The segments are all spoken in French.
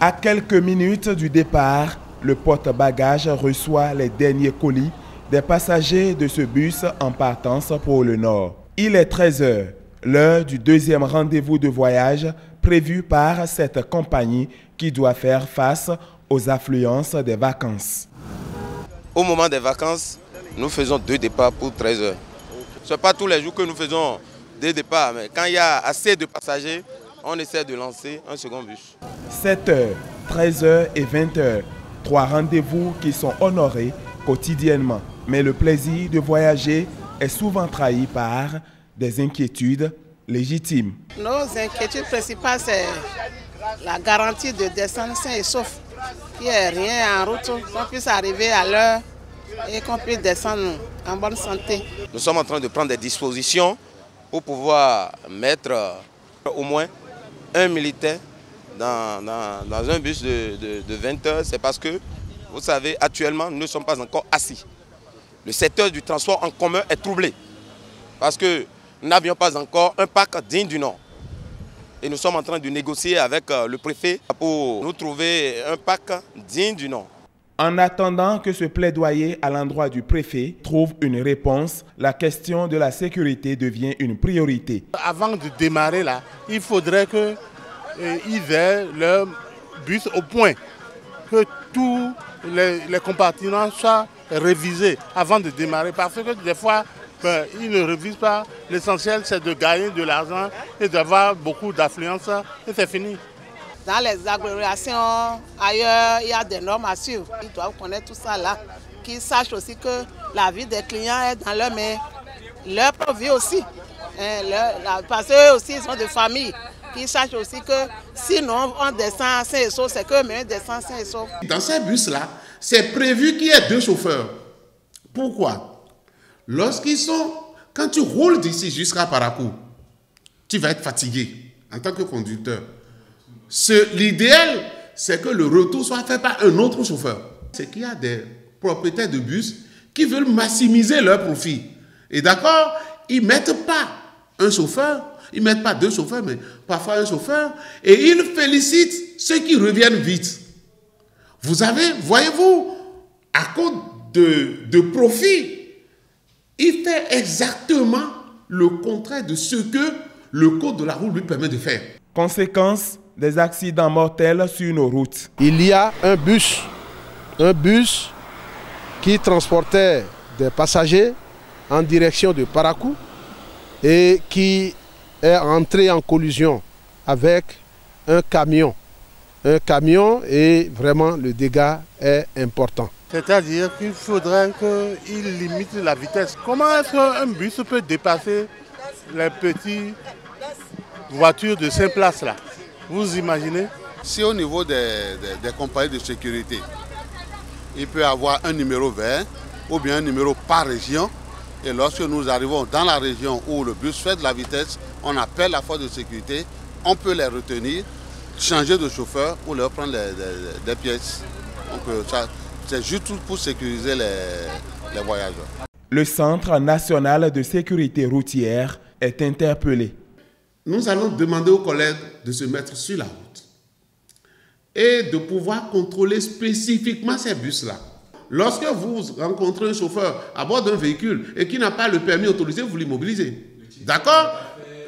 À quelques minutes du départ, le porte-bagages reçoit les derniers colis des passagers de ce bus en partance pour le nord. Il est 13 h, l'heure du deuxième rendez-vous de voyage prévu par cette compagnie qui doit faire face aux affluences des vacances. Au moment des vacances, nous faisons 2 départs pour 13 h. Ce n'est pas tous les jours que nous faisons 2 départs, mais quand il y a assez de passagers, on essaie de lancer un second bus. 7 h, 13 h et 20 h, 3 rendez-vous qui sont honorés quotidiennement. Mais le plaisir de voyager est souvent trahi par des inquiétudes légitimes. Nos inquiétudes principales, c'est la garantie de descendre sain et sauf. Qu'il n'y ait rien en route, qu'on puisse arriver à l'heure et qu'on puisse descendre en bonne santé. Nous sommes en train de prendre des dispositions pour pouvoir mettre au moins un militaire dans un bus de 20 h. C'est parce que, vous savez, actuellement, nous ne sommes pas encore assis. Le secteur du transport en commun est troublé parce que nous n'avions pas encore un parc digne du nom. Et nous sommes en train de négocier avec le préfet pour nous trouver un parc digne du nom. En attendant que ce plaidoyer à l'endroit du préfet trouve une réponse, la question de la sécurité devient une priorité. Avant de démarrer là, il faudrait qu'ils aient leur bus au point, que tous les compartiments soient révisés avant de démarrer. Parce que des fois, ils ne révisent pas. L'essentiel, c'est de gagner de l'argent et d'avoir beaucoup d'affluence et c'est fini. Dans les agglomérations, ailleurs, il y a des normes à suivre. Ils doivent connaître tout ça là. Qu'ils sachent aussi que la vie des clients est dans leur main. Leur propre vie aussi. Parce qu'eux aussi, ils ont des familles. Qu'ils sachent aussi que sinon, on descend sain et sauf, c'est qu'eux-mêmes descendent sain et sauf. Dans ces bus-là, c'est prévu qu'il y ait 2 chauffeurs. Pourquoi? Quand tu roules d'ici jusqu'à Parakou, tu vas être fatigué en tant que conducteur. L'idéal, c'est que le retour soit fait par un autre chauffeur. C'est qu'il y a des propriétaires de bus qui veulent maximiser leur profit. Et d'accord, ils ne mettent pas un chauffeur, ils ne mettent pas 2 chauffeurs, mais parfois un chauffeur, et ils félicitent ceux qui reviennent vite. Voyez-vous, à cause de profit, il fait exactement le contraire de ce que le code de la route lui permet de faire. Conséquence des accidents mortels sur nos routes. Il y a un bus qui transportait des passagers en direction de Parakou et qui est entré en collision avec un camion. Et vraiment le dégât est important. C'est-à-dire qu'il faudrait qu'il limite la vitesse. Comment est-ce qu'un bus peut dépasser les petites voitures de 5 places là? Vous imaginez? Si au niveau des compagnies de sécurité, il peut y avoir un numéro vert ou bien un numéro par région. Et lorsque nous arrivons dans la région où le bus fait de la vitesse, on appelle la force de sécurité, on peut les retenir, changer de chauffeur ou leur prendre des pièces. Donc c'est juste pour sécuriser les voyageurs. Le Centre national de sécurité routière est interpellé. Nous allons demander aux collègues de se mettre sur la route et de pouvoir contrôler spécifiquement ces bus-là. Lorsque vous rencontrez un chauffeur à bord d'un véhicule et qui n'a pas le permis autorisé, vous l'immobilisez. D'accord?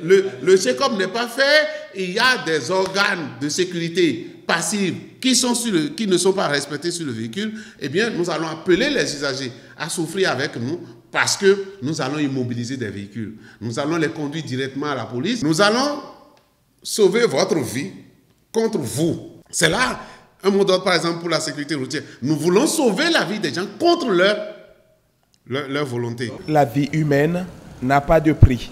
Le check-up n'est pas fait, il y a des organes de sécurité passives qui ne sont pas respectés sur le véhicule. Eh bien, nous allons appeler les usagers à souffrir avec nous parce que nous allons immobiliser des véhicules. Nous allons les conduire directement à la police. Nous allons sauver votre vie contre vous. C'est là un mot d'ordre, par exemple, pour la sécurité routière. Nous voulons sauver la vie des gens contre leur volonté. La vie humaine n'a pas de prix.